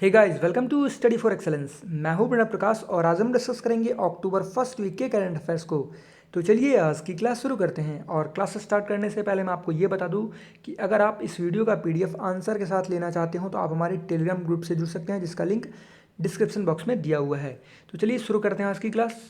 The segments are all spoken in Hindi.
Hey guys, welcome to study for excellence. मैं हूं प्रणव प्रकाश और आज हम डिस्कस करेंगे अक्टूबर फर्स्ट वीक के करंट अफेयर्स को। तो चलिए आज की क्लास शुरू करते हैं। और क्लास स्टार्ट करने से पहले मैं आपको ये बता दूं कि अगर आप इस वीडियो का पीडीएफ आंसर के साथ लेना चाहते हो तो आप हमारे टेलीग्राम ग्रुप से जुड़ सकते हैं, जिसका लिंक डिस्क्रिप्शन बॉक्स में दिया हुआ है। तो चलिए शुरू करते हैं आज की क्लास।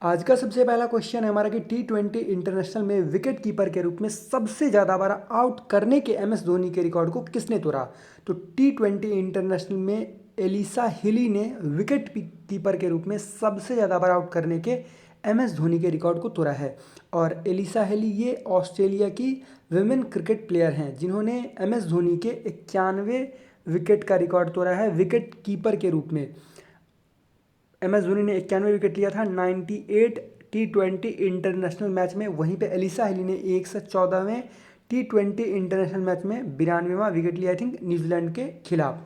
आज का सबसे पहला क्वेश्चन है हमारा कि T20 इंटरनेशनल में विकेट कीपर के रूप में सबसे ज़्यादा बार आउट करने के MS धोनी के रिकॉर्ड को किसने तोड़ा। तो T20 इंटरनेशनल में एलिसा हिली ने विकेट कीपर के रूप में सबसे ज़्यादा बार आउट करने के MS धोनी के रिकॉर्ड को तोड़ा है। और एलिसा हिली ये ऑस्ट्रेलिया की विमेन क्रिकेट प्लेयर हैं जिन्होंने MS धोनी के 91 विकेट का रिकॉर्ड तोड़ा है विकेट कीपर के रूप में। MS धोनी ने 91 विकेट लिया था 98 T20 इंटरनेशनल मैच में। वहीं पे एलिसा हिली ने 114वें T20 इंटरनेशनल मैच में 92वां विकेट लिया, आई थिंक न्यूजीलैंड के खिलाफ।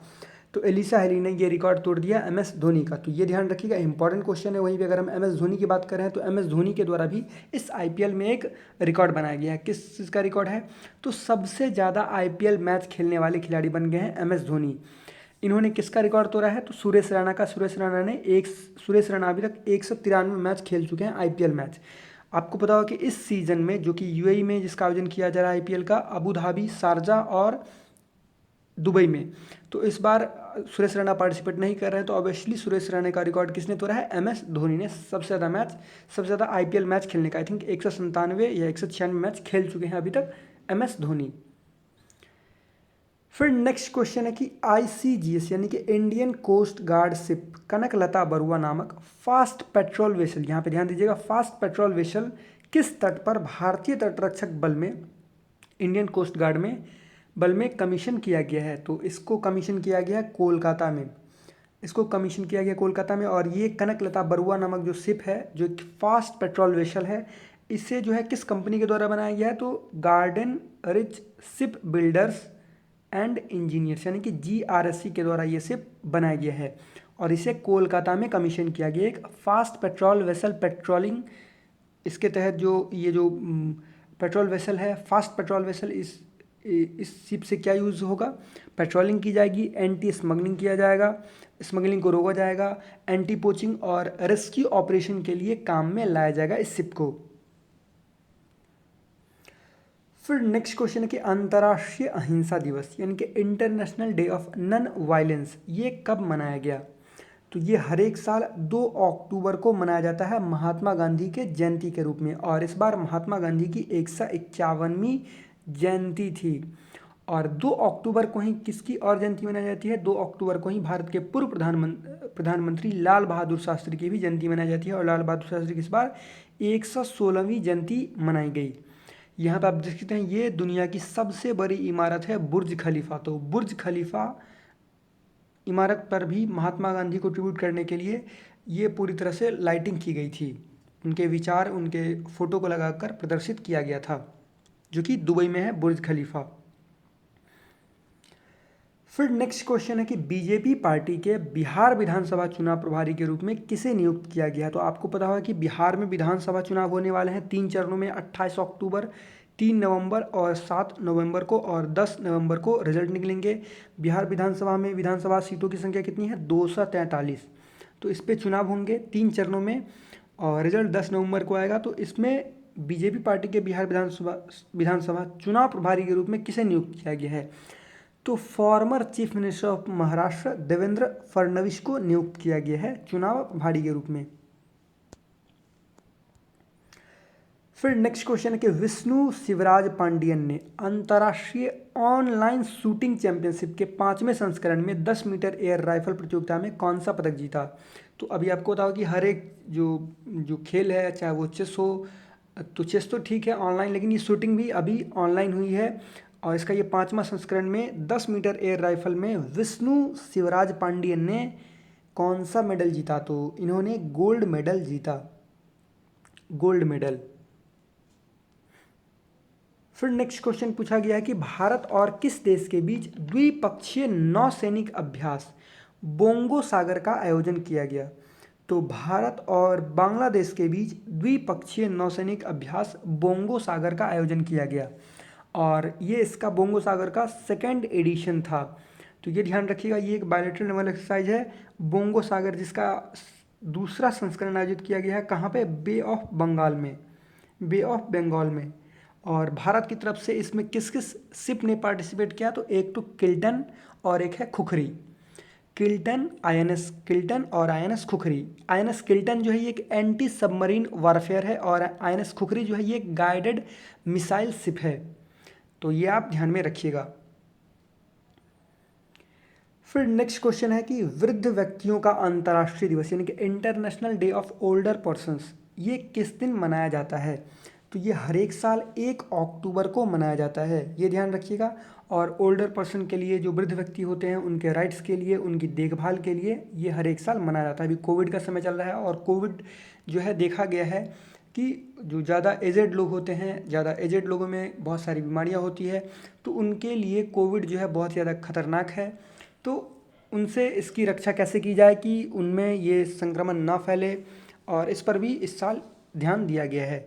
तो एलिसा हिली ने ये रिकॉर्ड तोड़ दिया MS धोनी का। तो ये ध्यान रखिएगा, इंपॉर्टेंट क्वेश्चन है। वहीं पे अगर हम MS धोनी की बात करें तो MS धोनी के द्वारा भी इस IPL में एक रिकॉर्ड बनाया गया है। किस चीज़ का रिकॉर्ड है? तो सबसे ज़्यादा IPL मैच खेलने वाले खिलाड़ी बन गए हैं MS धोनी। इन्होंने किसका रिकॉर्ड तोड़ा है? तो सुरेश रैना का। सुरेश रैना अभी तक 193 मैच खेल चुके हैं IPL मैच। आपको पता होगा कि इस सीज़न में जो कि UAE में जिसका आयोजन किया जा रहा है IPL का, अबू धाबी, शारजा और दुबई में, तो इस बार सुरेश रैना पार्टिसिपेट नहीं कर रहे हैं। तो ऑब्वियसली सुरेश रैना का रिकॉर्ड किसने तोड़ा है? MS धोनी ने। सबसे ज़्यादा IPL मैच खेलने का, आई थिंक 197 या 196 मैच खेल चुके हैं अभी तक MS धोनी। फिर नेक्स्ट क्वेश्चन है कि ICGS यानी कि Indian coast guard ship Kanaklata Barua नामक फास्ट पेट्रोल वेसल, यहाँ पे ध्यान दीजिएगा, फास्ट पेट्रोल वेसल किस तट पर भारतीय तटरक्षक बल में, इंडियन कोस्ट गार्ड में बल में कमीशन किया गया है? तो इसको कमीशन किया गया है कोलकाता में। इसको कमीशन किया गया कोलकाता में। और ये कनकलता बरुआ नामक जो शिप है, जो एक फास्ट पेट्रोल वेसल है, इसे जो है किस कंपनी के द्वारा बनाया गया है? तो garden rich ship builders and engineers यानी कि GRSC के द्वारा ये शिप बनाया गया है। और इसे कोलकाता में कमीशन किया गया। एक फास्ट पेट्रोल वेसल पेट्रोलिंग, इसके तहत जो ये जो पेट्रोल वेसल है, फास्ट पेट्रोल वेसल, इस शिप से क्या यूज़ होगा? पेट्रोलिंग की जाएगी, एंटी स्मगलिंग किया जाएगा, स्मगलिंग को रोका जाएगा, एंटी पोचिंग और रेस्क्यू ऑपरेशन के लिए काम में लाया जाएगा इस शिप को। फिर नेक्स्ट क्वेश्चन है कि अंतर्राष्ट्रीय अहिंसा दिवस यानी कि international day of non violence ये कब मनाया गया? तो ये हर एक साल 2 अक्टूबर को मनाया जाता है महात्मा गांधी के जयंती के रूप में। और इस बार महात्मा गांधी की 151वीं जयंती थी। और 2 अक्टूबर को ही किसकी और जयंती मनाई जाती है? 2 अक्टूबर को ही भारत के पूर्व प्रधानमंत्री लाल बहादुर शास्त्री की भी जयंती मनाई जाती है। और लाल बहादुर शास्त्री की इस बार 116वीं जयंती मनाई गई। यहाँ पे आप देख सकते हैं, ये दुनिया की सबसे बड़ी इमारत है बुर्ज खलीफा। तो बुर्ज खलीफा इमारत पर भी महात्मा गांधी को ट्रिब्यूट करने के लिए ये पूरी तरह से लाइटिंग की गई थी। उनके विचार, उनके फ़ोटो को लगाकर प्रदर्शित किया गया था, जो कि दुबई में है बुर्ज खलीफा। फिर नेक्स्ट क्वेश्चन है कि बीजेपी पार्टी के बिहार विधानसभा चुनाव प्रभारी के रूप में किसे नियुक्त किया गया? तो आपको पता होगा कि बिहार में विधानसभा चुनाव होने वाले हैं 3 चरणों में, 28 अक्टूबर, 3 नवंबर और 7 नवंबर को, और 10 नवंबर को रिजल्ट निकलेंगे। बिहार विधानसभा में विधानसभा सीटों की संख्या कितनी है? 243। तो इस पर चुनाव होंगे 3 चरणों में और रिजल्ट 10 नवंबर को आएगा। तो इसमें बीजेपी पार्टी के बिहार विधानसभा चुनाव प्रभारी के रूप में किसे नियुक्त किया गया है? तो former chief minister of Maharashtra Devendra Fadnavis को नियुक्त किया गया है चुनाव प्रभारी के रूप में। फिर नेक्स्ट क्वेश्चन है कि विष्णु शिवराज पांडियन ने अंतर्राष्ट्रीय ऑनलाइन शूटिंग चैंपियनशिप के 5वें संस्करण में 10 मीटर एयर राइफल प्रतियोगिता में कौन सा पदक जीता? तो अभी आपको बताओ कि हर एक जो खेल है, चाहे वो चेस हो, तो चेस तो ठीक है ऑनलाइन, लेकिन ये शूटिंग भी अभी ऑनलाइन हुई है। और इसका ये 5वां संस्करण में 10 मीटर एयर राइफल में विष्णु शिवराज पांडियन ने कौन सा मेडल जीता? तो इन्होंने गोल्ड मेडल जीता, गोल्ड मेडल। फिर नेक्स्ट क्वेश्चन पूछा गया है कि भारत और किस देश के बीच द्विपक्षीय नौसैनिक अभ्यास बोंगो सागर का आयोजन किया गया? तो भारत और बांग्लादेश के बीच द्विपक्षीय नौसैनिक अभ्यास बोंगो सागर का आयोजन किया गया। और ये इसका बोंगो सागर का 2nd एडिशन था। तो ये ध्यान रखिएगा, ये एक बायलैटरल नेवल एक्सरसाइज है बोंगो सागर, जिसका दूसरा संस्करण आयोजित किया गया है कहाँ पे, बे ऑफ बंगाल में, बे ऑफ बंगाल में। और भारत की तरफ से इसमें किस किस शिप ने पार्टिसिपेट किया, तो एक तो किल्टन और एक है खुखरी। किल्टन, आईएनएस किल्टन और आईएनएस खुखरी। आईएनएस किल्टन जो है ये एक एंटी सबमरीन वारफेयर है और आईएनएस खुखरी जो है ये एक गाइडेड मिसाइल शिप है। तो ये आप ध्यान में रखिएगा। फिर नेक्स्ट क्वेश्चन है कि वृद्ध व्यक्तियों का अंतर्राष्ट्रीय दिवस यानी कि international day of older persons ये किस दिन मनाया जाता है, तो ये हर एक साल 1 अक्टूबर को मनाया जाता है, ये ध्यान रखिएगा। और ओल्डर पर्सन के लिए, जो वृद्ध व्यक्ति होते हैं उनके राइट्स के लिए, उनकी देखभाल के लिए ये हर एक साल मनाया जाता है। अभी कोविड का समय चल रहा है और कोविड जो है देखा गया है कि जो ज़्यादा एजेड लोग होते हैं, ज़्यादा एजेड लोगों में बहुत सारी बीमारियां होती है, तो उनके लिए कोविड जो है बहुत ज़्यादा खतरनाक है। तो उनसे इसकी रक्षा कैसे की जाए कि उनमें ये संक्रमण ना फैले, और इस पर भी इस साल ध्यान दिया गया है।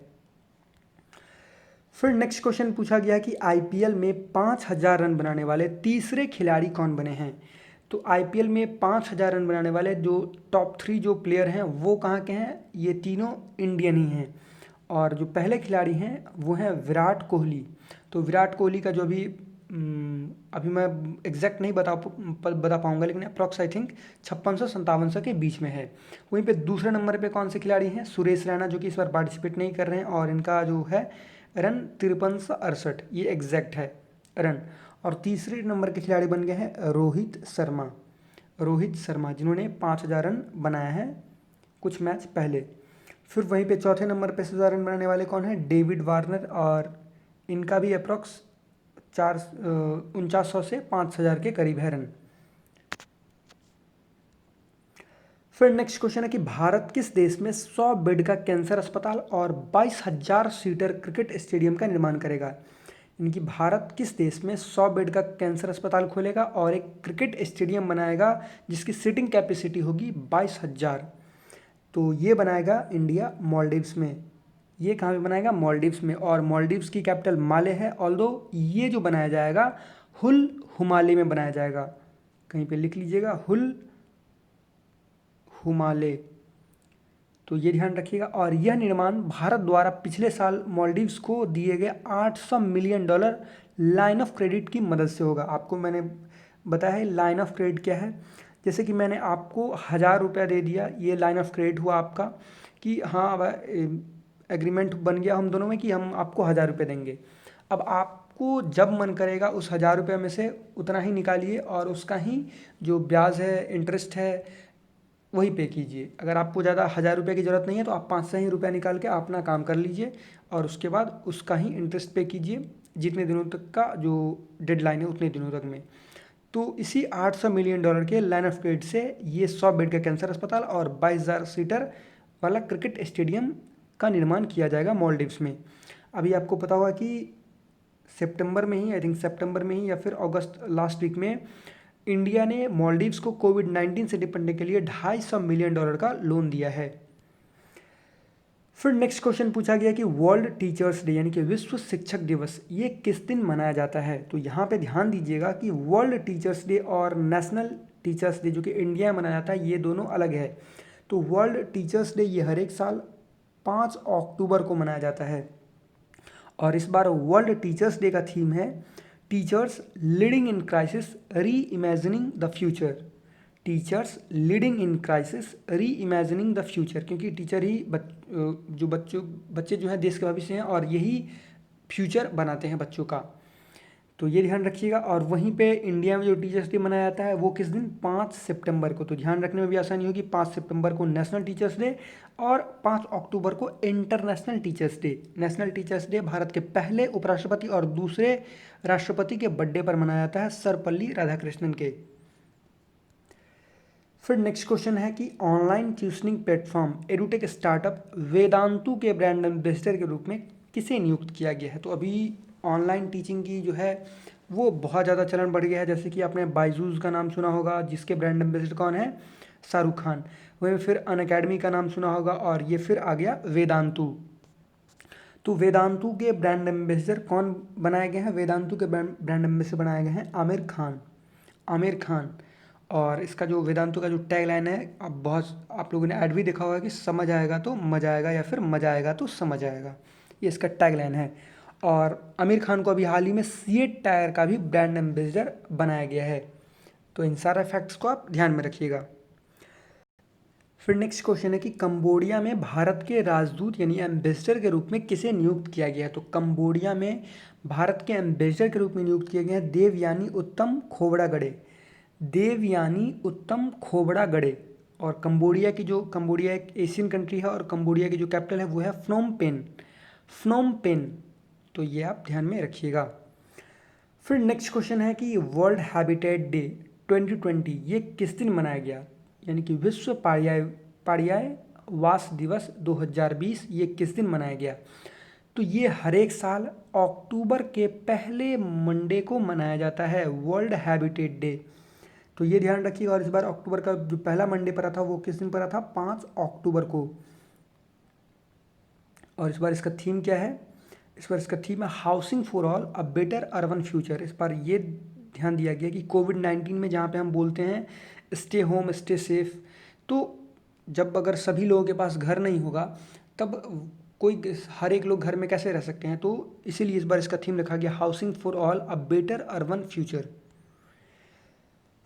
फिर नेक्स्ट क्वेश्चन पूछा गया कि आईपीएल में 5,000 रन बनाने वाले तीसरे खिलाड़ी कौन बने हैं। तो आईपीएल में 5,000 रन बनाने वाले जो टॉप 3 जो प्लेयर हैं वो कहाँ के हैं, ये तीनों इंडियन ही हैं। और जो पहले खिलाड़ी हैं वो हैं विराट कोहली। तो विराट कोहली का जो अभी मैं एग्जैक्ट नहीं बता पाऊंगा, लेकिन अप्रॉक्स आई थिंक 5600-5700 के बीच में है। वहीं पे दूसरे नंबर पे कौन से खिलाड़ी हैं, सुरेश रैना, जो कि इस बार पार्टिसिपेट नहीं कर रहे हैं और इनका जो है रन 5368, ये एग्जैक्ट है रन। और तीसरे नंबर के खिलाड़ी बन गए हैं रोहित शर्मा, रोहित शर्मा जिन्होंने 5,000 रन बनाया है कुछ मैच पहले। फिर वहीं पे चौथे नंबर पे 1,000 रन बनाने वाले कौन है, डेविड वार्नर, और इनका भी अप्रॉक्स 4900 से 5,000 के करीब है रन। फिर नेक्स्ट क्वेश्चन है कि भारत किस देश में 100 बेड का कैंसर अस्पताल और 22,000 सीटर क्रिकेट स्टेडियम का निर्माण करेगा। इनकी भारत किस देश में 100 बेड का कैंसर अस्पताल खोलेगा और एक क्रिकेट स्टेडियम बनाएगा जिसकी सीटिंग कैपेसिटी होगी 22,000। तो ये बनाएगा इंडिया मालदीव्स में। ये कहाँ पे बनाएगा, मालदीव्स में। और मालदीव्स की कैपिटल माले है। ऑल्दो ये जो बनाया जाएगा हुल हुमाले में बनाया जाएगा, कहीं पे लिख लीजिएगा हुल हुमाले। तो ये ध्यान रखिएगा। और यह निर्माण भारत द्वारा पिछले साल मालदीव्स को दिए गए $800 मिलियन लाइन ऑफ क्रेडिट की मदद से होगा। आपको मैंने बताया है लाइन ऑफ क्रेडिट क्या है। जैसे कि मैंने आपको 1,000 रुपया दे दिया, ये लाइन ऑफ क्रेडिट हुआ आपका कि हाँ अब एग्रीमेंट बन गया हम दोनों में कि हम आपको 1,000 रुपये देंगे। अब आपको जब मन करेगा उस 1,000 रुपये में से उतना ही निकालिए और उसका ही जो ब्याज है, इंटरेस्ट है, वही पे कीजिए। अगर आपको ज़्यादा 1,000 रुपये की ज़रूरत नहीं है तो आप 500 ही रुपया निकाल के अपना काम कर लीजिए और उसके बाद उसका ही इंटरेस्ट पे कीजिए जितने दिनों तक का जो डेडलाइन है उतने दिनों तक में। तो इसी $800 मिलियन के लाइन ऑफ क्रेडिट से ये 100 बेड का कैंसर अस्पताल और 22,000 सीटर वाला क्रिकेट स्टेडियम का निर्माण किया जाएगा मालदीव्स में। अभी आपको पता होगा कि सितंबर में ही, आई थिंक सितंबर में ही या फिर अगस्त लास्ट वीक में, इंडिया ने मालदीव्स को कोविड-19 से निपटने के लिए $250 मिलियन का लोन दिया है। फिर नेक्स्ट क्वेश्चन पूछा गया कि वर्ल्ड टीचर्स डे यानी कि विश्व शिक्षक दिवस ये किस दिन मनाया जाता है। तो यहाँ पे ध्यान दीजिएगा कि वर्ल्ड टीचर्स डे और नेशनल टीचर्स डे जो कि इंडिया में मनाया जाता है ये दोनों अलग है। तो वर्ल्ड टीचर्स डे ये हर एक साल 5 अक्टूबर को मनाया जाता है और इस बार वर्ल्ड टीचर्स डे का थीम है टीचर्स लीडिंग इन क्राइसिस री imagining the future. Teachers leading in crisis री इमेजिनिंग द फ्यूचर, क्योंकि टीचर ही बच्चे जो हैं देश के भविष्य हैं और यही फ्यूचर बनाते हैं बच्चों का। तो ये ध्यान रखिएगा। और वहीं पे इंडिया में जो टीचर्स डे मनाया जाता है वो किस दिन, 5 सितंबर को। तो ध्यान रखने में भी आसानी होगी, 5 सितंबर को नेशनल टीचर्स डे और 5 अक्टूबर को international teachers day. National teachers day Bharat के पहले उपराष्ट्रपति और दूसरे राष्ट्रपति के बर्थडे पर मनाया जाता है, सर्वपल्ली राधाकृष्णन के। फिर नेक्स्ट क्वेश्चन है कि online tutoring platform edutech startup Vedantu के ब्रांड एम्बेसडर के रूप में किसे नियुक्त किया गया है। तो अभी ऑनलाइन टीचिंग की जो है वो बहुत ज़्यादा चलन बढ़ गया है। जैसे कि आपने बायजूस का नाम सुना होगा जिसके ब्रांड एम्बेसडर कौन है, शाहरुख खान। वहीं फिर अनअकैडमी का नाम सुना होगा और ये फिर आ गया वेदांतु। तो वेदांतु के ब्रांड एम्बेसडर कौन बनाए गए हैं, वेदांतु के ब्रांड एम्बेसडर बनाए गए हैं आमिर खान। आमिर खान। और इसका जो वेदांतों का जो टैग लाइन है, अब बहुत आप लोगों ने ऐड भी देखा होगा कि समझ आएगा तो मजा आएगा या फिर मजा आएगा तो समझ आएगा, ये इसका टैग लाइन है। और आमिर खान को अभी हाल ही में सीएट टायर का भी ब्रांड एम्बेसडर बनाया गया है। तो इन सारे फैक्ट्स को आप ध्यान में रखिएगा। फिर नेक्स्ट क्वेश्चन है कि कंबोडिया में भारत के राजदूत यानी एम्बेसडर के रूप में किसे नियुक्त किया गया है। तो कंबोडिया में भारत के एम्बेसडर के रूप में नियुक्त किए गए हैं देवयानी उत्तम खोबड़ागड़े। देवयानी उत्तम खोबड़ागड़े। और कंबोडिया एक एशियन कंट्री है और कंबोडिया की जो कैपिटल है वो है फ्नोम पेन। Phnom pen. तो ये आप ध्यान में रखिएगा। फिर नेक्स्ट क्वेश्चन है कि वर्ल्ड हैबिटेट डे 2020 ये किस दिन मनाया गया, यानी कि विश्व पर्यायवास दिवस 2020 ये किस दिन मनाया गया। तो ये हर एक साल अक्टूबर के पहले मंडे को मनाया जाता है, वर्ल्ड हैबिटेट डे। तो ये ध्यान रखिएगा। और इस बार अक्टूबर का जो पहला मंडे पड़ा था वो किस दिन पड़ा था, 5 अक्टूबर को। और इस बार इसका थीम क्या है, इस बार इसका थीम है housing for all a better urban future. इस बार ये ध्यान दिया गया कि कोविड-19 में जहाँ पे हम बोलते हैं स्टे होम स्टे सेफ, तो जब अगर सभी लोगों के पास घर नहीं होगा तब कोई हर एक लोग घर में कैसे रह सकते हैं। तो इसीलिए इस बार इसका थीम रखा गया housing for all a better urban future.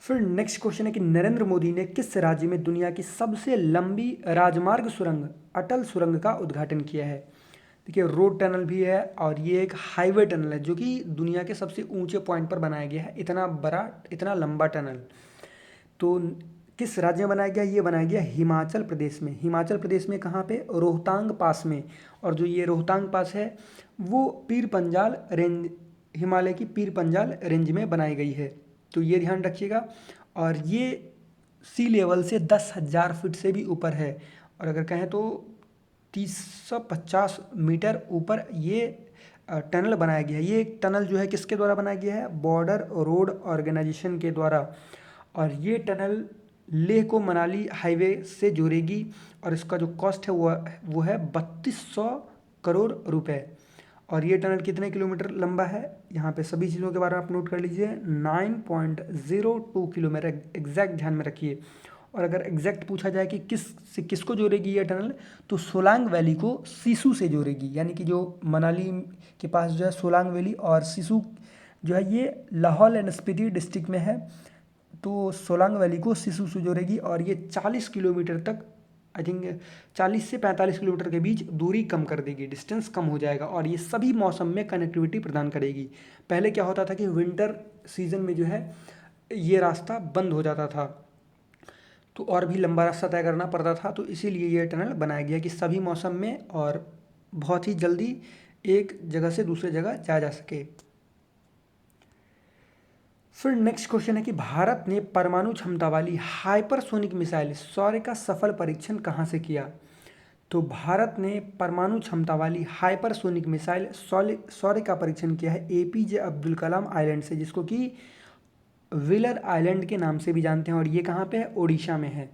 फिर नेक्स्ट क्वेश्चन है कि नरेंद्र मोदी ने किस राज्य में दुनिया की सबसे लंबी राजमार्ग सुरंग अटल सुरंग का उद्घाटन किया है। देखिए रोड टनल भी है और ये एक हाईवे टनल है जो कि दुनिया के सबसे ऊंचे पॉइंट पर बनाया गया है, इतना बड़ा इतना लंबा टनल। तो किस राज्य में बनाया गया, ये बनाया गया हिमाचल प्रदेश में। हिमाचल प्रदेश में कहाँ पे, रोहतांग पास में। और जो ये रोहतांग पास है वो पीर पंजाल रेंज, हिमालय की पीर पंजाल रेंज में बनाई गई है। तो ये ध्यान रखिएगा। और ये सी लेवल से 10,000 फीट से भी ऊपर है। और अगर कहें तो 350 मीटर ऊपर ये टनल बनाया गया है। ये एक टनल जो है किसके द्वारा बनाया गया है, बॉर्डर रोड ऑर्गेनाइजेशन के द्वारा। और ये टनल लेह को मनाली हाईवे से जोड़ेगी। और इसका जो कॉस्ट है वो है 3200 करोड़ रुपए। और ये टनल कितने किलोमीटर लंबा है, यहाँ पे सभी चीज़ों के बारे में आप नोट कर लीजिए। 9.02 किलोमीटर एग्जैक्ट ध्यान में रखिए। और अगर एग्जैक्ट पूछा जाए कि किसको जोड़ेगी ये टनल, तो सोलांग वैली को सिसु से जोड़ेगी। यानी कि जो मनाली के पास जो है सोलांग वैली और सिसु जो है ये लाहौल एंड स्पीति डिस्ट्रिक्ट में है। तो सोलांग वैली को सिसु से जोड़ेगी और ये 40 किलोमीटर तक, आई थिंक 40 से 45 किलोमीटर के बीच दूरी कम कर देगी, डिस्टेंस कम हो जाएगा। और ये सभी मौसम में कनेक्टिविटी प्रदान करेगी। पहले क्या होता था कि विंटर सीजन में जो है ये रास्ता बंद हो जाता था, तो और भी लंबा रास्ता तय करना पड़ता था। तो इसीलिए ये टनल बनाया गया कि सभी मौसम में और बहुत ही जल्दी एक जगह से दूसरे जगह जाया जा सके। फिर नेक्स्ट क्वेश्चन है कि भारत ने परमाणु क्षमता वाली हाइपरसोनिक मिसाइल सौर्य का सफल परीक्षण कहाँ से किया। तो भारत ने परमाणु क्षमता वाली हाइपरसोनिक मिसाइल सौर्य का परीक्षण किया है एपीजे अब्दुल कलाम आइलैंड से, जिसको कि व्हीलर आइलैंड के नाम से भी जानते हैं। और ये कहाँ पे है, ओडिशा में है।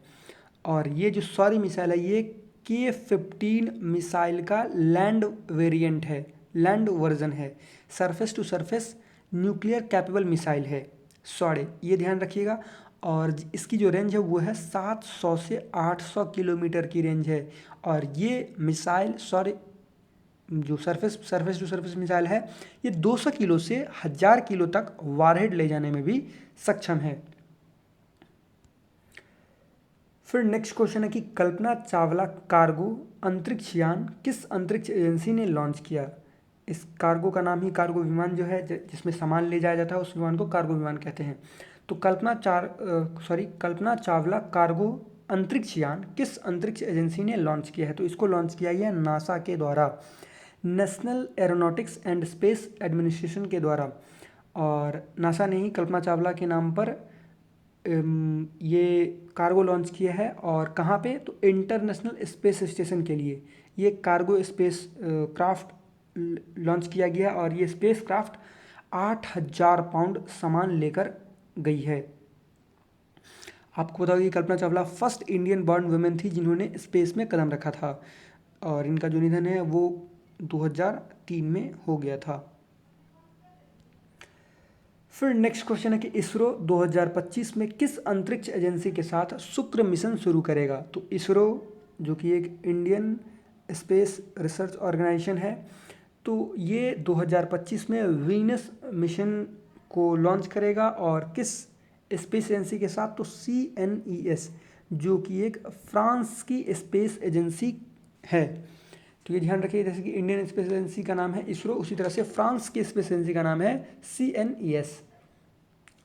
और ये जो सौर्य मिसाइल है ये K-15 मिसाइल का लैंड वेरिएंट है, लैंड वर्जन है। Surface to surface nuclear capable missile है सौर्य, ये ध्यान रखिएगा। और इसकी जो रेंज है वो है 700 से 800 किलोमीटर की रेंज है। और ये मिसाइल सौर्य जो सरफेस टू सरफेस मिसाइल है ये 200 किलो से 1000 किलो तक वारहेड ले जाने में भी सक्षम है। फिर नेक्स्ट क्वेश्चन है कि कल्पना चावला कार्गो अंतरिक्ष यान किस अंतरिक्ष एजेंसी ने लॉन्च किया। इस कार्गो का नाम ही कार्गो विमान जो है जिसमें सामान ले जाया जाता है उस विमान को कार्गो विमान कहते हैं। तो कल्पना चावला कार्गो अंतरिक्ष यान किस अंतरिक्ष एजेंसी ने लॉन्च किया है। तो इसको लॉन्च किया गया नासा के द्वारा, national aeronautics and space administration के द्वारा। और नासा ने ही कल्पना चावला के नाम पर ये कार्गो लॉन्च किया है। और कहाँ पे, तो इंटरनेशनल स्पेस स्टेशन के लिए ये कार्गो स्पेस क्राफ्ट लॉन्च किया गया। और ये स्पेस क्राफ्ट 8000 पाउंड सामान लेकर गई है। आपको बता कि Kalpana Chawla first Indian born women थी जिन्होंने स्पेस में कदम रखा था। और इनका जो निधन है वो 2003 में हो गया था। फिर नेक्स्ट क्वेश्चन है कि इसरो 2025 में किस अंतरिक्ष एजेंसी के साथ शुक्र मिशन शुरू करेगा। तो इसरो जो कि एक इंडियन स्पेस रिसर्च ऑर्गेनाइजेशन है, तो ये 2025 में वीनस मिशन को लॉन्च करेगा। और किस स्पेस एजेंसी के साथ, तो CNES जो कि एक फ्रांस की स्पेस एजेंसी है। तो ये ध्यान रखिए, जैसे कि इंडियन स्पेस एजेंसी का नाम है इसरो, उसी तरह से फ्रांस की स्पेस एजेंसी का नाम है CNES।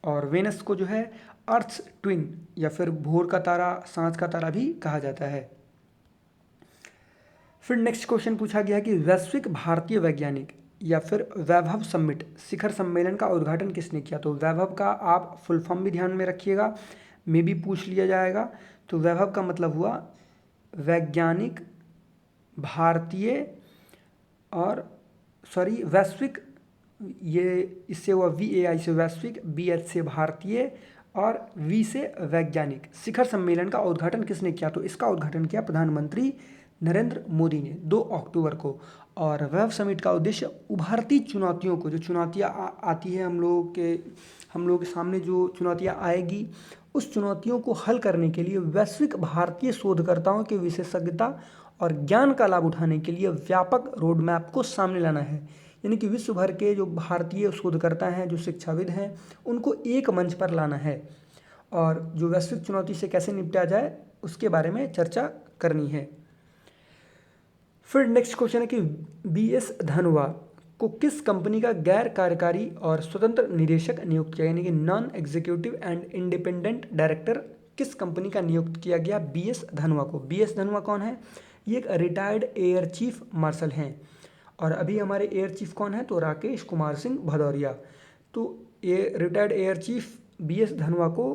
और वेनस को जो है अर्थ ट्विन या फिर भोर का तारा, सांझ का तारा भी कहा जाता है। फिर नेक्स्ट क्वेश्चन पूछा गया कि वैश्विक भारतीय वैज्ञानिक या फिर वैभव समिट शिखर सम्मेलन का उद्घाटन किसने किया। तो वैभव का आप फुल फॉर्म भी ध्यान में रखिएगा, में भी पूछ लिया जाएगा। तो वैभव का मतलब हुआ वैज्ञानिक भारतीय और वैश्विक, ये इससे हुआ VAI से वैश्विक, BH से भारतीय और V से वैज्ञानिक। शिखर सम्मेलन का उद्घाटन किसने किया। तो इसका उद्घाटन किया प्रधानमंत्री नरेंद्र मोदी ने 2 अक्टूबर को। और वैभव समिट का उद्देश्य उभरती चुनौतियों को, जो चुनौतियाँ आती है हम लोगों के सामने जो चुनौतियाँ आएगी, उस चुनौतियों को हल करने के लिए वैश्विक भारतीय शोधकर्ताओं की विशेषज्ञता और ज्ञान का लाभ उठाने के लिए व्यापक रोड मैप को सामने लाना है। यानी कि विश्व भर के जो भारतीय शोधकर्ता हैं, जो शिक्षाविद हैं, उनको एक मंच पर लाना है और जो वैश्विक चुनौती से कैसे निपटा जाए उसके बारे में चर्चा करनी है। फिर नेक्स्ट क्वेश्चन है कि BS धनोआ को किस कंपनी का गैर कार्यकारी और स्वतंत्र निदेशक नियुक्त किया, यानी कि non executive and independent director किस कंपनी का नियुक्त किया गया BS धनोआ को। BS धनोआ कौन है, ये एक रिटायर्ड एयर चीफ मार्शल हैं। और अभी हमारे एयर चीफ कौन है, तो राकेश कुमार सिंह भदौरिया। तो ये retired air chief BS Dhanoa को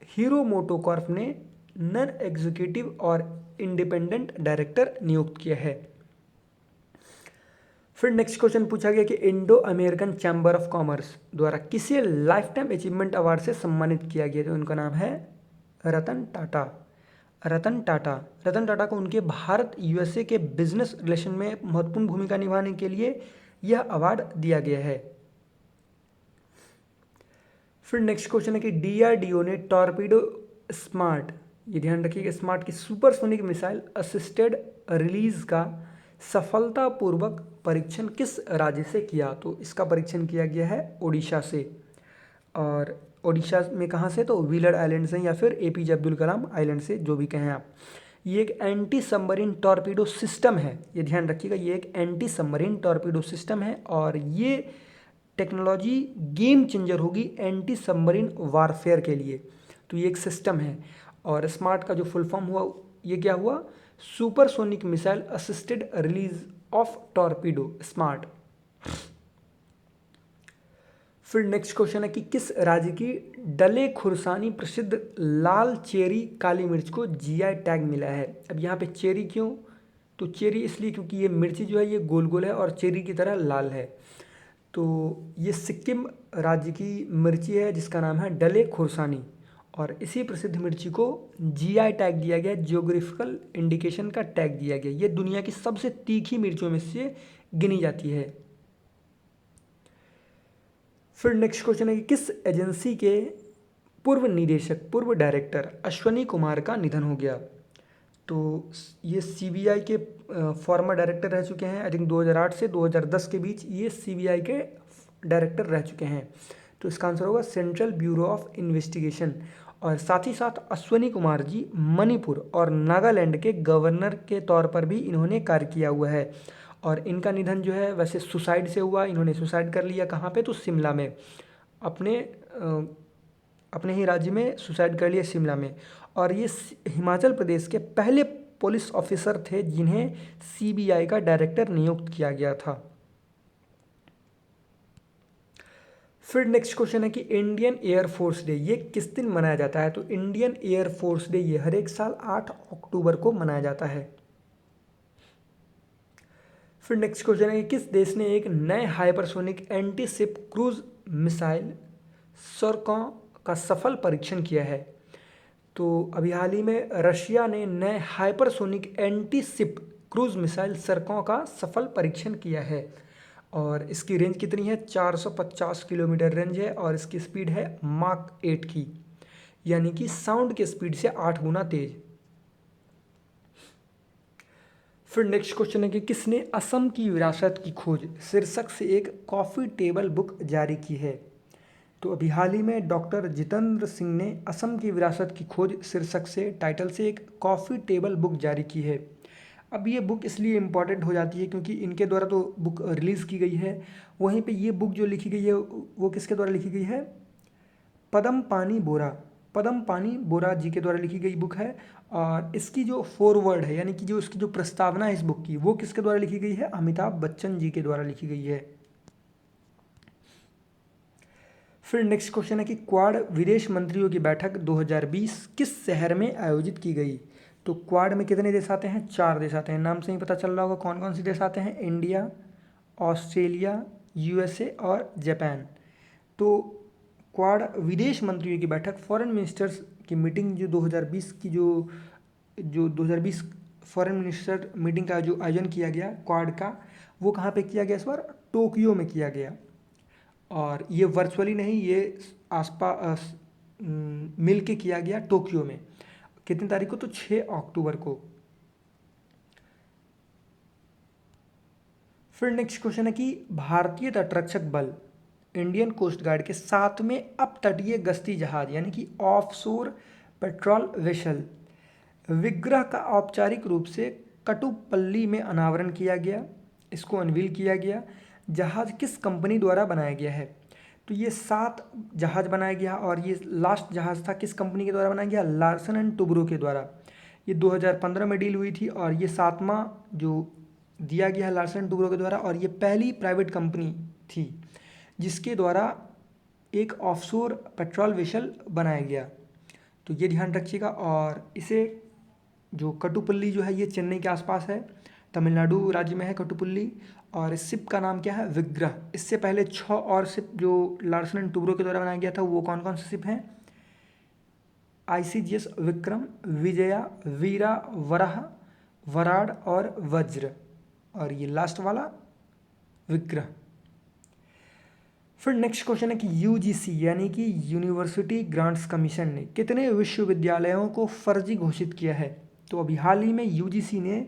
हीरो मोटो कॉर्प ने नॉन एग्जीक्यूटिव और इंडिपेंडेंट डायरेक्टर नियुक्त किया है। फिर नेक्स्ट क्वेश्चन पूछा गया कि Indo American chamber of commerce द्वारा किसे लाइफ टाइम अचीवमेंट अवार्ड से सम्मानित किया गया। तो उनका नाम है रतन टाटा। रतन टाटा को उनके भारत USA के बिजनेस रिलेशन में महत्वपूर्ण भूमिका निभाने के लिए यह अवार्ड दिया गया है। फिर नेक्स्ट क्वेश्चन है कि DRDO ने टॉर्पीडो स्मार्ट, ये ध्यान रखिएगा, स्मार्ट की सुपरसोनिक मिसाइल असिस्टेड रिलीज का सफलतापूर्वक परीक्षण किस राज्य से किया। तो इसका परीक्षण किया गया है ओडिशा से। और ओडिशा में कहाँ से, तो व्हीलर आइलैंड से या फिर APJ अब्दुल कलाम आइलैंड से, जो भी कहें आप। ये एक एंटी सबमरीन टॉर्पीडो सिस्टम है, ये ध्यान रखिएगा, ये एक एंटी सबमरीन टॉर्पीडो सिस्टम है और ये टेक्नोलॉजी गेम चेंजर होगी एंटी सबमरीन वारफेयर के लिए। तो ये एक सिस्टम है। और स्मार्ट का जो फुल फॉर्म हुआ, ये क्या हुआ, supersonic missile assisted release of torpedo smart. फिर नेक्स्ट क्वेश्चन है कि किस राज्य की डले खुरसानी प्रसिद्ध लाल चेरी काली मिर्च को GI टैग मिला है। अब यहाँ पे चेरी क्यों, तो चेरी इसलिए क्योंकि ये मिर्ची जो है ये गोल गोल है और चेरी की तरह लाल है। तो ये सिक्किम राज्य की मिर्ची है जिसका नाम है डले खुरसानी। और इसी प्रसिद्ध मिर्ची को GI टैग दिया गया, जियोग्राफिकल इंडिकेशन का टैग दिया गया। ये दुनिया की सबसे तीखी मिर्चों में से गिनी जाती है। फिर नेक्स्ट क्वेश्चन है कि किस एजेंसी के पूर्व निदेशक, पूर्व डायरेक्टर अश्वनी कुमार का निधन हो गया। तो ये CBI के फॉर्मर डायरेक्टर रह चुके हैं। आई थिंक 2008 से 2010 के बीच ये CBI के डायरेक्टर रह चुके हैं। तो इसका आंसर होगा सेंट्रल ब्यूरो ऑफ इन्वेस्टिगेशन। और साथ ही साथ अश्वनी कुमार जी मणिपुर और नागालैंड के गवर्नर के तौर पर भी इन्होंने कार्य किया हुआ है। और इनका निधन जो है वैसे सुसाइड से हुआ, इन्होंने सुसाइड कर लिया। कहाँ पे, तो शिमला में, अपने ही राज्य में सुसाइड कर लिया, शिमला में। और ये हिमाचल प्रदेश के पहले पुलिस ऑफिसर थे जिन्हें CBI का डायरेक्टर नियुक्त किया गया था। फिर नेक्स्ट क्वेश्चन है कि इंडियन एयरफोर्स डे ये किस दिन मनाया जाता है। तो इंडियन एयरफोर्स डे ये हर एक साल 8 अक्टूबर को मनाया जाता है। फिर नेक्स्ट क्वेश्चन है कि किस देश ने एक नए hypersonic anti ship cruise missile Zircon का सफल परीक्षण किया है। तो अभी हाल ही में रशिया ने नए hypersonic anti ship cruise missile Zircon का सफल परीक्षण किया है। और इसकी रेंज कितनी है, 450 किलोमीटर रेंज है और इसकी स्पीड है माक 8 की, यानी कि साउंड के स्पीड से 8 गुना तेज। फिर नेक्स्ट क्वेश्चन है कि किसने असम की विरासत की खोज शीर्षक से एक कॉफ़ी टेबल बुक जारी की है। तो अभी हाल ही में डॉक्टर जितेंद्र सिंह ने असम की विरासत की खोज शीर्षक से टाइटल से एक कॉफ़ी टेबल बुक जारी की है। अब ये बुक इसलिए इम्पॉर्टेंट हो जाती है क्योंकि इनके द्वारा तो बुक रिलीज़ की गई है, वहीं पे ये बुक जो लिखी गई है वो किसके द्वारा लिखी गई है, पदम पानी बोरा जी के द्वारा लिखी गई बुक है। और इसकी जो फोरवर्ड है यानी कि जो इसकी जो प्रस्तावना है इस बुक की, वो किसके द्वारा लिखी गई है, अमिताभ बच्चन जी के द्वारा लिखी गई है। फिर नेक्स्ट क्वेश्चन है कि क्वाड विदेश मंत्रियों की बैठक 2020 किस शहर में आयोजित की गई। तो क्वाड में कितने देश आते हैं, 4 देश आते हैं। नाम से ही पता चल रहा होगा कौन कौन से देश आते हैं, इंडिया, ऑस्ट्रेलिया, यूएसए और जापान। तो क्वाड विदेश मंत्रियों की बैठक, फॉरेन मिनिस्टर्स की मीटिंग जो 2020 की जो 2020 फॉरेन मिनिस्टर मीटिंग का जो आयोजन किया गया क्वाड का, वो कहाँ पे किया गया, इस बार टोक्यो में किया गया। और ये वर्चुअली नहीं, ये आसपास मिल के किया गया टोक्यो में। कितनी तारीख को, तो 6 अक्टूबर को। फिर नेक्स्ट क्वेश्चन है कि भारतीय तटरक्षक बल इंडियन कोस्ट गार्ड के 7वें अपतटीय गश्ती जहाज यानी कि ऑफशोर पेट्रोल वेसल विग्रह का औपचारिक रूप से कटुपल्ली में अनावरण किया गया, इसको अनवील किया गया। जहाज किस कंपनी द्वारा बनाया गया है। तो ये 7 जहाज बनाया गया और ये लास्ट जहाज था किस कंपनी के द्वारा बनाया गया, लार्सन एंड टुब्रो के द्वारा। ये 2015 में डील हुई थी और ये 7वां जो दिया गया है लार्सन एंड टुब्रो के द्वारा, और ये पहली प्राइवेट कंपनी थी जिसके द्वारा एक ऑफशोर पेट्रोल वेसल बनाया गया। तो ये ध्यान रखिएगा। और इसे जो कटुपल्ली जो है ये चेन्नई के आसपास है, तमिलनाडु राज्य में है कटुपल्ली। और इस शिप का नाम क्या है, विग्रह। इससे पहले 6 और शिप जो लार्सन एंड टुब्रो के द्वारा बनाया गया था, वो कौन कौन से शिप हैं, ICGS विक्रम, विजया, वीरा, वराह, वराड और वज्र, और ये लास्ट वाला विग्रह। फिर नेक्स्ट क्वेश्चन है कि UGC यानी कि यूनिवर्सिटी ग्रांट्स कमीशन ने कितने विश्वविद्यालयों को फर्जी घोषित किया है। तो अभी हाल ही में UGC ने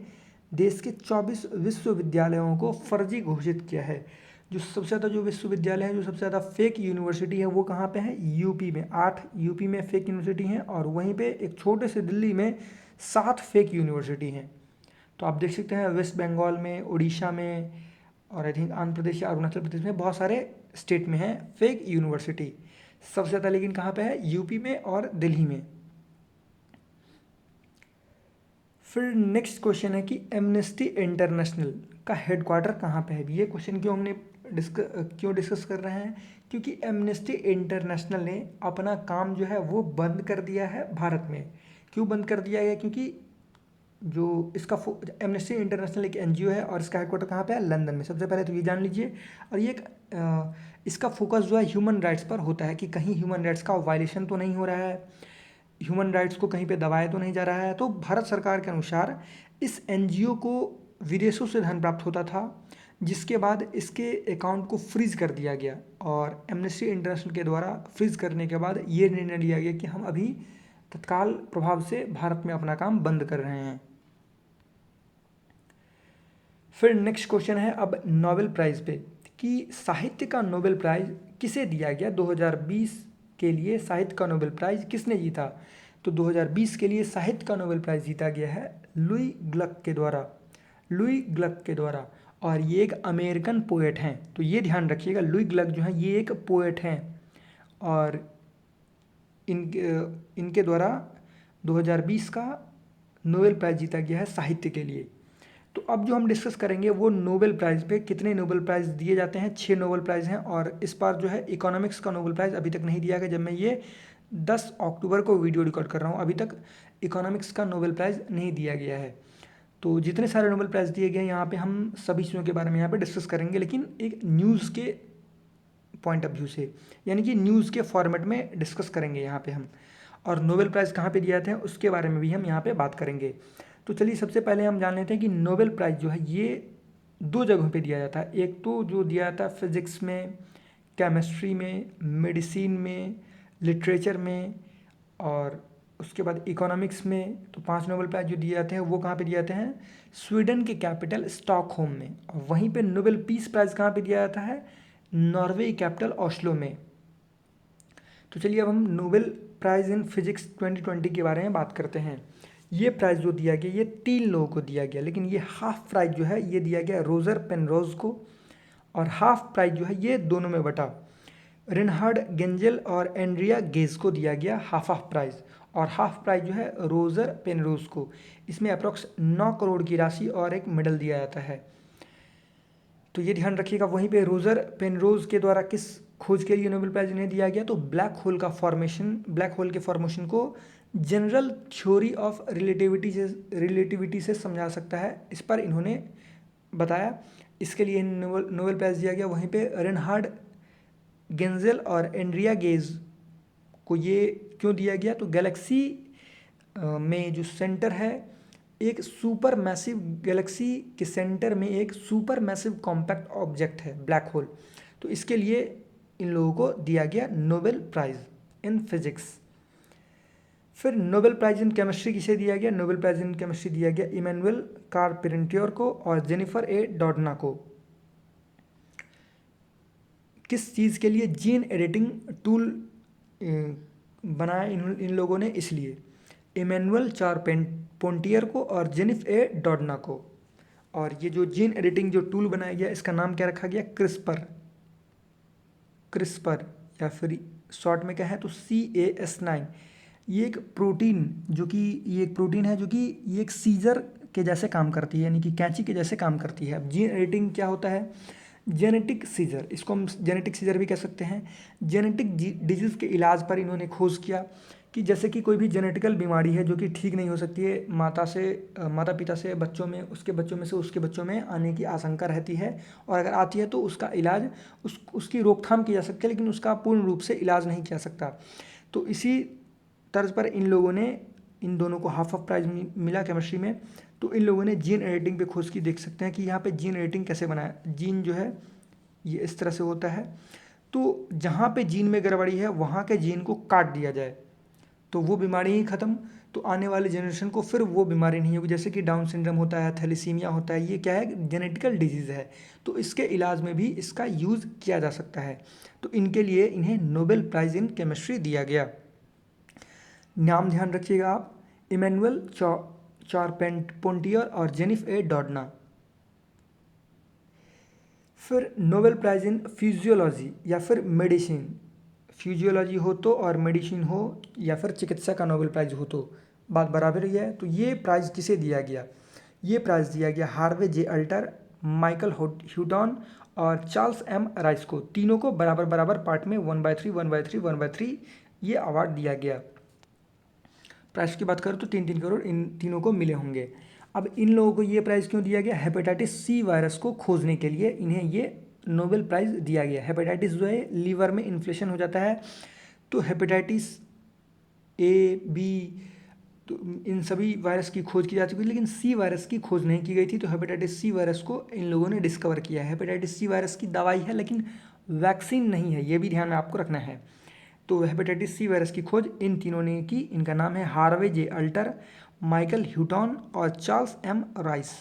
देश के 24 विश्वविद्यालयों को फर्जी घोषित किया है। जो सबसे ज़्यादा जो विश्वविद्यालय है, जो सबसे ज़्यादा फेक यूनिवर्सिटी है, वो कहाँ पे है, यूपी में। 8 यूपी में फेक यूनिवर्सिटी हैं और वहीं पे एक छोटे से दिल्ली में 7 फेक यूनिवर्सिटी हैं। तो आप देख सकते हैं वेस्ट बंगाल में, उड़ीसा में, और आई थिंक आंध्र प्रदेश या अरुणाचल प्रदेश में बहुत सारे स्टेट में है फेक यूनिवर्सिटी। सबसे ज़्यादा लेकिन कहाँ पे है, यूपी में और दिल्ली में। फिर नेक्स्ट क्वेश्चन है कि एमनेस्टी इंटरनेशनल का हेडक्वार्टर कहाँ पे है। ये क्वेश्चन क्यों डिस्कस कर रहे हैं, क्योंकि एमनेस्टी इंटरनेशनल ने अपना काम जो है वो बंद कर दिया है भारत में। क्यों बंद कर दिया है, क्योंकि जो इसका एमनेस्टी इंटरनेशनल एक NGO है और इसका हेडक्वार्टर कहाँ पे है, लंदन में। सबसे पहले तो ये जान लीजिए। और ये इसका फोकस जो है ह्यूमन राइट्स पर होता है कि कहीं ह्यूमन राइट्स का वायलेशन तो नहीं हो रहा है, ह्यूमन राइट्स को कहीं पे दबाया तो नहीं जा रहा है। तो भारत सरकार के अनुसार इस NGO को विदेशों से धन प्राप्त होता था, जिसके बाद इसके अकाउंट को फ्रीज कर दिया गया। और एमनेस्टी इंटरनेशनल के द्वारा फ्रीज करने के बाद ये निर्णय लिया गया कि हम अभी तत्काल प्रभाव से भारत में अपना काम बंद कर रहे हैं। फिर नेक्स्ट क्वेश्चन है अब नोबेल प्राइज़ पे कि साहित्य का नोबेल प्राइज़ किसे दिया गया। 2020 के लिए साहित्य का नोबेल प्राइज़ किसने जीता। तो 2020 के लिए साहित्य का नोबेल प्राइज़ जीता गया है लुई ग्लक के द्वारा। और ये एक अमेरिकन पोएट हैं। तो ये ध्यान रखिएगा, लुई ग्लक जो है ये एक पोएट हैं और इनके द्वारा 2020 का नोबेल प्राइज़ जीता गया है साहित्य के लिए। तो अब जो हम डिस्कस करेंगे वो नोबेल प्राइज़ पे कितने नोबेल प्राइज़ दिए जाते हैं। 6 नोबेल प्राइज़ हैं और इस बार जो है इकोनॉमिक्स का नोबेल प्राइज़ अभी तक नहीं दिया गया। जब मैं ये 10 अक्टूबर को वीडियो रिकॉर्ड कर रहा हूँ, अभी तक इकोनॉमिक्स का नोबेल प्राइज़ नहीं दिया गया है। तो जितने सारे नोबेल प्राइज़ दिए गए हैं यहाँ पे हम सभी चीज़ों के बारे में यहाँ पे डिस्कस करेंगे, लेकिन एक न्यूज़ के पॉइंट ऑफ व्यू से, यानी कि न्यूज़ के फॉर्मेट में डिस्कस करेंगे यहाँ पे हम। और नोबेल प्राइज़ कहाँ पे दिए जाते हैं उसके बारे में भी हम यहाँ पे बात करेंगे। तो चलिए सबसे पहले हम जान लेते हैं कि नोबेल प्राइज़ जो है ये दो जगहों पे दिया जाता है। एक तो जो दिया जाता है फिज़िक्स में, केमिस्ट्री में, मेडिसिन में, लिटरेचर में, और उसके बाद इकोनॉमिक्स में। तो 5 नोबेल प्राइज़ जो दिए जाते हैं वो कहाँ पे दिए जाते हैं? स्वीडन के कैपिटल स्टॉकहोम में। और वहीं पे नोबेल पीस प्राइज़ कहाँ पे दिया जाता है? नॉर्वे कैपिटल ओस्लो में। तो चलिए अब हम नोबेल प्राइज़ इन फिजिक्स 2020 के बारे में बात करते हैं। ये प्राइज़ जो दिया गया ये 3 लोगों को दिया गया, लेकिन ये हाफ प्राइज़ जो है ये दिया गया रोजर पेनरोज को, और हाफ प्राइज़ जो है ये दोनों में बटा। रिनहार्ड गेंजेल और एंड्रिया गेज को दिया गया हाफ हाफ प्राइज़, और हाफ प्राइज़ जो है रोजर पेनरोज को। इसमें अप्रॉक्स 9 करोड़ की राशि और एक मेडल दिया जाता है। तो ये ध्यान रखिएगा। वहीं पे रोजर पेनरोज के द्वारा किस खोज के लिए नोबेल प्राइज़ इन्हें दिया गया? तो ब्लैक होल के फॉर्मेशन को जनरल थ्योरी ऑफ रिलेटिविटी से समझा सकता है, इस पर इन्होंने बताया। इसके लिए नोबेल प्राइज़ दिया गया। वहीं पे रेनहार्ड गेंजेल और एंड्रिया गेज को ये क्यों दिया गया? तो गैलेक्सी में जो सेंटर है, एक सुपर मैसिव गैलेक्सी के सेंटर में एक सुपर मैसिव कॉम्पैक्ट ऑब्जेक्ट है ब्लैक होल, तो इसके लिए इन लोगों को दिया गया नोबेल प्राइज़ इन फिजिक्स। फिर नोबेल प्राइज़ इन केमिस्ट्री किसे दिया गया? नोबेल प्राइज़ इन केमिस्ट्री दिया गया इमैनुअल कारपेंटियर को और जेनिफर ए डॉडना को। किस चीज़ के लिए? जीन एडिटिंग टूल बनाया इन लोगों ने, इसलिए। इमैनुअल चारपेंटियर को और जेनिफर ए डॉडना को। और ये जो जीन एडिटिंग जो टूल बनाया गया इसका नाम क्या रखा गया? क्रिस्पर, या फिर शॉर्ट में क्या है तो CAS9। ये एक प्रोटीन है जो कि ये एक सीजर के जैसे काम करती है, यानी कि कैंची के जैसे काम करती है। अब जीन एडिटिंग क्या होता है? जेनेटिक सीजर, इसको हम जेनेटिक सीजर भी कह सकते हैं। जेनेटिक डिजीज़ के इलाज पर इन्होंने खोज किया कि जैसे कि कोई भी जेनेटिकल बीमारी है जो कि ठीक नहीं हो सकती है, माता पिता से बच्चों में, उसके बच्चों में से उसके बच्चों में आने की आशंका रहती है, और अगर आती है तो उसका इलाज उसकी रोकथाम की जा सकती है, लेकिन उसका पूर्ण रूप से इलाज नहीं किया सकता। तो इसी तर्ज पर इन लोगों ने, इन दोनों को हाफ ऑफ प्राइज़ मिला केमिस्ट्री में। तो इन लोगों ने जीन एडिटिंग पे खोज की। देख सकते हैं कि यहाँ पे जीन एडिटिंग कैसे बनाया। जीन जो है ये इस तरह से होता है, तो जहाँ पे जीन में गड़बड़ी है वहाँ के जीन को काट दिया जाए तो वो बीमारी ही ख़त्म, तो आने वाले जनरेशन को फिर वो बीमारी नहीं होगी। जैसे कि डाउन सिंड्रोम होता है, थैलेसीमिया होता है, ये क्या है? जेनेटिकल डिजीज़ है, तो इसके इलाज में भी इसका यूज़ किया जा सकता है। तो इनके लिए इन्हें नोबेल प्राइज़ इन केमिस्ट्री दिया गया। नाम ध्यान रखिएगा आप, इमैनुअल चारपेंटियर और जेनिफर ए डॉडना। फिर नोबेल प्राइज़ इन फिजियोलॉजी या फिर मेडिसिन, फिजियोलॉजी हो तो और मेडिसिन हो या फिर चिकित्सा का नोबेल प्राइज़ हो तो बात बराबर ही है। तो ये प्राइज़ किसे दिया गया? ये प्राइज़ दिया गया हार्वे जे अल्टर, माइकल ह्यूटन और चार्ल्स एम राइस को। तीनों को बराबर बराबर पार्ट में 1/3 1/3 1/3 ये अवार्ड दिया गया। प्राइज़ की बात करें तो 3-3 करोड़ इन तीनों को मिले होंगे। अब इन लोगों को ये प्राइज़ क्यों दिया गया? हेपेटाइटिस सी वायरस को खोजने के लिए इन्हें ये नोबेल प्राइज़ दिया गया। हेपेटाइटिस जो है लीवर में इन्फ्लेशन हो जाता है, तो हेपेटाइटिस A, B, तो इन सभी वायरस की खोज की जा चुकी है, लेकिन सी वायरस की खोज नहीं की गई थी। तो हेपेटाइटिस सी वायरस को इन लोगों ने डिस्कवर किया है। हेपेटाइटिस सी वायरस की दवाई है लेकिन वैक्सीन नहीं है, ये भी ध्यान में आपको रखना है। तो हेपेटाइटिस सी वायरस की खोज इन तीनों ने की। इनका नाम है हार्वे जे अल्टर, माइकल ह्यूटन और चार्ल्स एम राइस।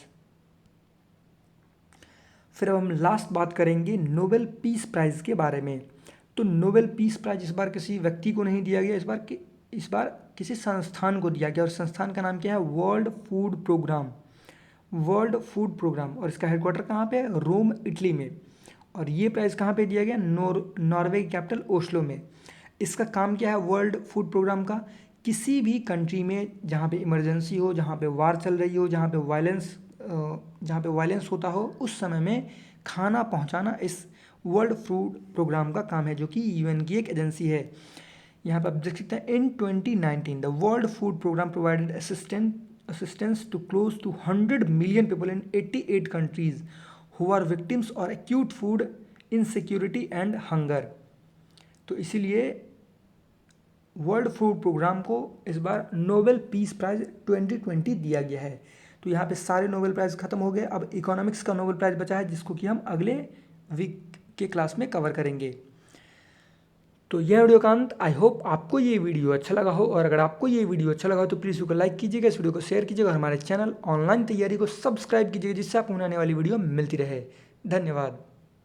फिर अब हम लास्ट बात करेंगे नोबेल पीस प्राइज़ के बारे में। तो नोबेल पीस प्राइज़ इस बार किसी व्यक्ति को नहीं दिया गया, इस बार किसी संस्थान को दिया गया, और संस्थान का नाम क्या है? World food programme. और इसका हेडक्वार्टर कहाँ पे है? रोम, इटली में। और ये प्राइज़ कहाँ पे दिया गया? नॉर्वे कैपिटल ओस्लो में। इसका काम क्या है वर्ल्ड फूड प्रोग्राम का? किसी भी कंट्री में जहाँ पे इमरजेंसी हो, जहाँ पे वार चल रही हो, जहाँ पे वायलेंस होता हो, उस समय में खाना पहुँचाना इस वर्ल्ड फूड प्रोग्राम का काम है, जो कि UN की एक एजेंसी है। यहाँ पर आप देख सकते हैं in 2019 the world food programme provided assistance to close to 100 million people in 88 countries who are victims और acute food insecurity and hunger. तो इसीलिए वर्ल्ड फूड प्रोग्राम को इस बार नोबेल पीस प्राइज़ 2020 दिया गया है। तो यहाँ पे सारे नोबेल प्राइज़ खत्म हो गए। अब इकोनॉमिक्स का नोबेल प्राइज़ बचा है, जिसको कि हम अगले वीक के क्लास में कवर करेंगे। तो यह वीडियोकांत, आई होप आपको ये वीडियो अच्छा लगा हो, और अगर आपको ये वीडियो अच्छा लगा हो तो प्लीज़ उसको लाइक कीजिएगा, इस वीडियो को शेयर कीजिएगा और हमारे चैनल ऑनलाइन तैयारी को सब्सक्राइब कीजिएगा, जिससे आपको आने वाली वीडियो मिलती रहे। धन्यवाद।